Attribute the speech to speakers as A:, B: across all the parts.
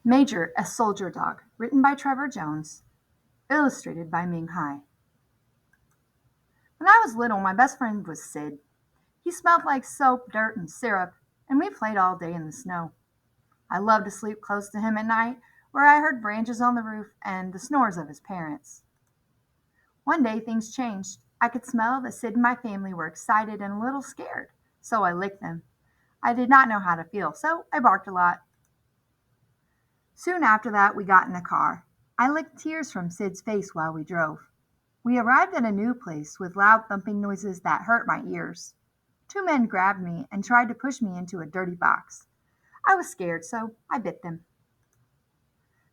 A: Major, a soldier dog, written by Trevor Jones, illustrated by Ming Hai. When I was little, my best friend was Sid. He smelled like soap, dirt, and syrup, and we played all day in the snow. I loved to sleep close to him at night, where I heard branches on the roof and the snores of his parents. One day things changed. I could smell that Sid and my family were excited and a little scared, so I licked them. I did not know how to feel, so I barked a lot. Soon after that, we got in a car. I licked tears from Sid's face while we drove. We arrived at a new place with loud thumping noises that hurt my ears. Two men grabbed me and tried to push me into a dirty box. I was scared, so I bit them.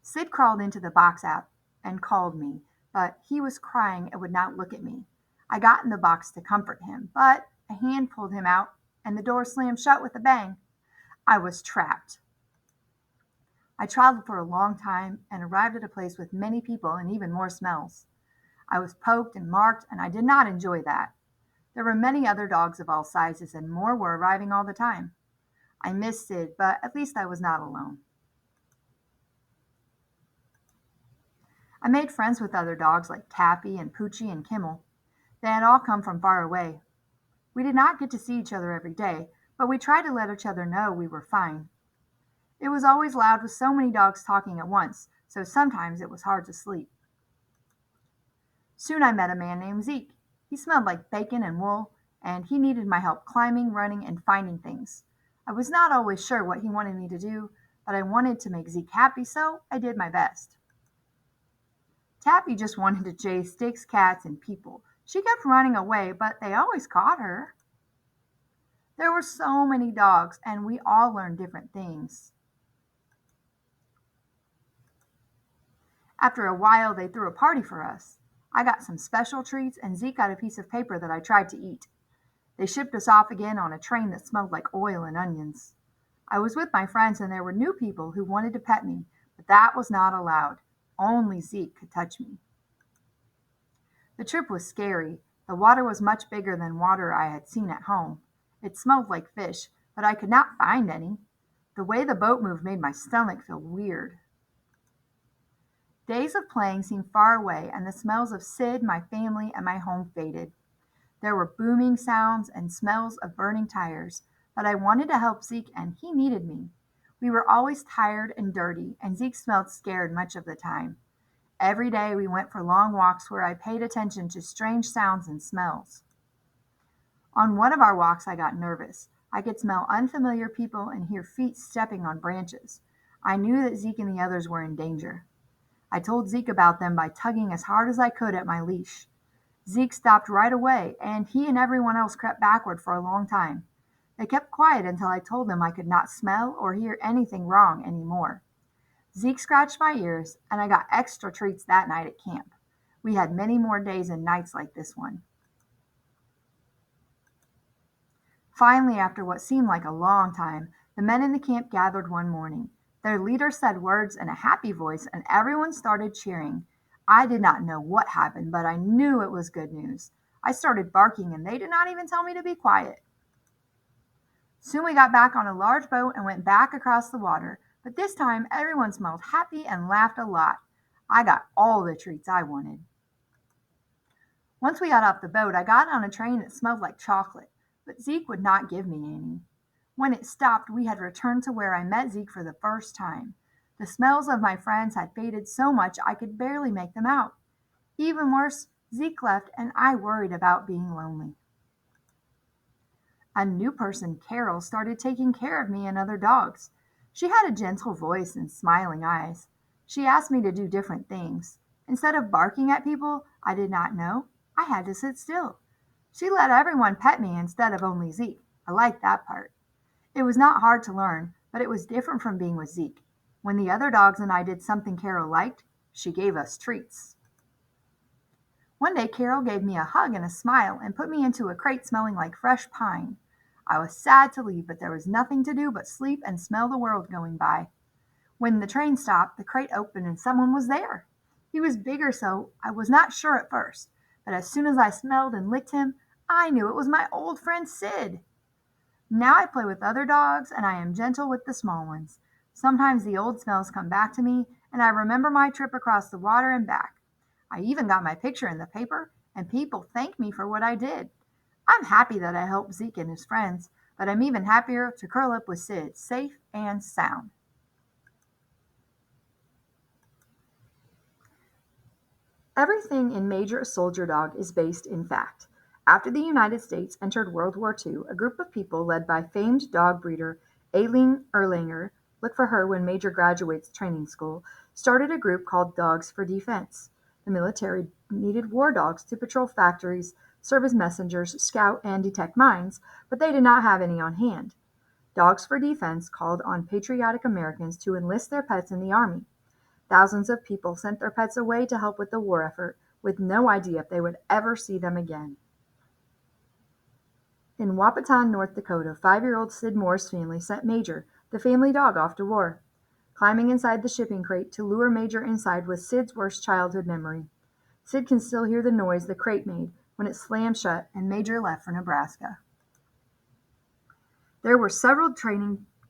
A: Sid crawled into the box app and called me, but he was crying and would not look at me. I got in the box to comfort him, but a hand pulled him out and the door slammed shut with a bang. I was trapped. I traveled for a long time and arrived at a place with many people and even more smells. I was poked and marked, and I did not enjoy that. There were many other dogs of all sizes, and more were arriving all the time. I missed Sid, but at least I was not alone. I made friends with other dogs like Taffy and Poochie and Kimmel. They had all come from far away. We did not get to see each other every day, but we tried to let each other know we were fine. It was always loud with so many dogs talking at once, so sometimes it was hard to sleep. Soon I met a man named Zeke. He smelled like bacon and wool, and he needed my help climbing, running, and finding things. I was not always sure what he wanted me to do, but I wanted to make Zeke happy, so I did my best. Taffy just wanted to chase sticks, cats, and people. She kept running away, but they always caught her. There were so many dogs, and we all learned different things. After a while, they threw a party for us. I got some special treats, and Zeke got a piece of paper that I tried to eat. They shipped us off again on a train that smelled like oil and onions. I was with my friends, and there were new people who wanted to pet me, but that was not allowed. Only Zeke could touch me. The trip was scary. The water was much bigger than water I had seen at home. It smelled like fish, but I could not find any. The way the boat moved made my stomach feel weird. Days of playing seemed far away, and the smells of Sid, my family, and my home faded. There were booming sounds and smells of burning tires, but I wanted to help Zeke, and he needed me. We were always tired and dirty, and Zeke smelled scared much of the time. Every day we went for long walks where I paid attention to strange sounds and smells. On one of our walks, I got nervous. I could smell unfamiliar people and hear feet stepping on branches. I knew that Zeke and the others were in danger. I told Zeke about them by tugging as hard as I could at my leash. Zeke stopped right away, and he and everyone else crept backward for a long time. They kept quiet until I told them I could not smell or hear anything wrong anymore. Zeke scratched my ears, and I got extra treats that night at camp. We had many more days and nights like this one. Finally, after what seemed like a long time, the men in the camp gathered one morning. Their leader said words in a happy voice, and everyone started cheering. I did not know what happened, but I knew it was good news. I started barking, and they did not even tell me to be quiet. Soon we got back on a large boat and went back across the water, but this time everyone smelled happy and laughed a lot. I got all the treats I wanted. Once we got off the boat, I got on a train that smelled like chocolate, but Zeke would not give me any. When it stopped, we had returned to where I met Zeke for the first time. The smells of my friends had faded so much I could barely make them out. Even worse, Zeke left and I worried about being lonely. A new person, Carol, started taking care of me and other dogs. She had a gentle voice and smiling eyes. She asked me to do different things. Instead of barking at people I did not know, I had to sit still. She let everyone pet me instead of only Zeke. I liked that part. It was not hard to learn, but it was different from being with Zeke. When the other dogs and I did something Carol liked, she gave us treats. One day Carol gave me a hug and a smile and put me into a crate smelling like fresh pine. I was sad to leave, but there was nothing to do but sleep and smell the world going by. When the train stopped, the crate opened and someone was there. He was bigger, so I was not sure at first, but as soon as I smelled and licked him, I knew it was my old friend Sid. Now I play with other dogs and I am gentle with the small ones. Sometimes the old smells come back to me, and I remember my trip across the water and back. I even got my picture in the paper, and people thank me for what I did. I'm happy that I helped Zeke and his friends, but I'm even happier to curl up with Sid, safe and sound. Everything in Major Soldier Dog is based in fact. After the United States entered World War II, a group of people led by famed dog breeder Aileen Erlanger, look for her when Major graduates training school, started a group called Dogs for Defense. The military needed war dogs to patrol factories, serve as messengers, scout, and detect mines, but they did not have any on hand. Dogs for Defense called on patriotic Americans to enlist their pets in the Army. Thousands of people sent their pets away to help with the war effort, with no idea if they would ever see them again. In Wahpeton, North Dakota, 5-year-old Sid Moore's family sent Major, the family dog, off to war. Climbing inside the shipping crate to lure Major inside was Sid's worst childhood memory. Sid can still hear the noise the crate made when it slammed shut and Major left for Nebraska. There were several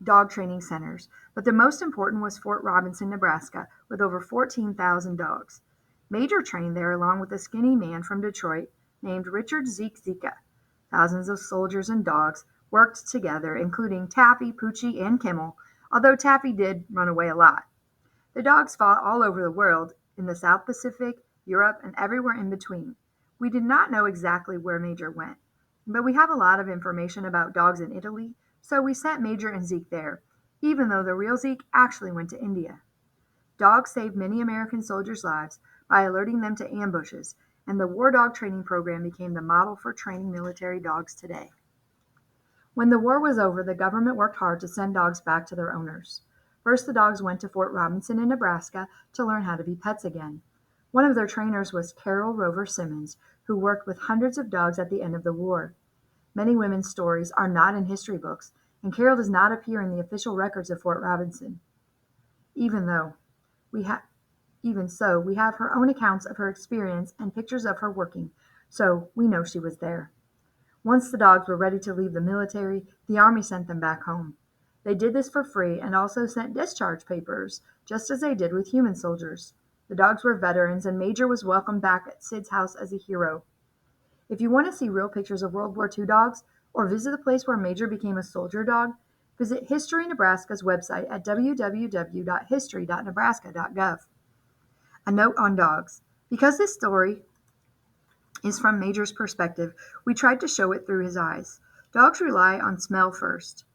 A: dog training centers, but the most important was Fort Robinson, Nebraska, with over 14,000 dogs. Major trained there along with a skinny man from Detroit named Richard Zeke Zika. Thousands of soldiers and dogs worked together, including Taffy, Poochie, and Kimmel, although Taffy did run away a lot. The dogs fought all over the world, in the South Pacific, Europe, and everywhere in between. We did not know exactly where Major went, but we have a lot of information about dogs in Italy, so we sent Major and Zeke there, even though the real Zeke actually went to India. Dogs saved many American soldiers' lives by alerting them to ambushes, and the War Dog Training Program became the model for training military dogs today. When the war was over, the government worked hard to send dogs back to their owners. First, the dogs went to Fort Robinson in Nebraska to learn how to be pets again. One of their trainers was Carol Rover Simmons, who worked with hundreds of dogs at the end of the war. Many women's stories are not in history books, and Carol does not appear in the official records of Fort Robinson. Even though we have Even so, we have her own accounts of her experience and pictures of her working, so we know she was there. Once the dogs were ready to leave the military, the Army sent them back home. They did this for free and also sent discharge papers, just as they did with human soldiers. The dogs were veterans, and Major was welcomed back at Sid's house as a hero. If you want to see real pictures of World War II dogs, or visit the place where Major became a soldier dog, visit History Nebraska's website at www.history.nebraska.gov. A note on dogs. Because this story is from Major's perspective, we tried to show it through his eyes. Dogs rely on smell first,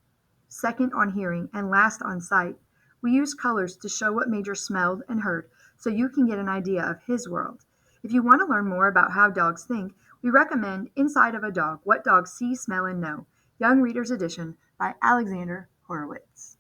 A: second on hearing, and last on sight. We use colors to show what Major smelled and heard so you can get an idea of his world. If you want to learn more about how dogs think, we recommend Inside of a Dog: What Dogs See, Smell, and Know, Young Readers Edition by Alexander Horowitz.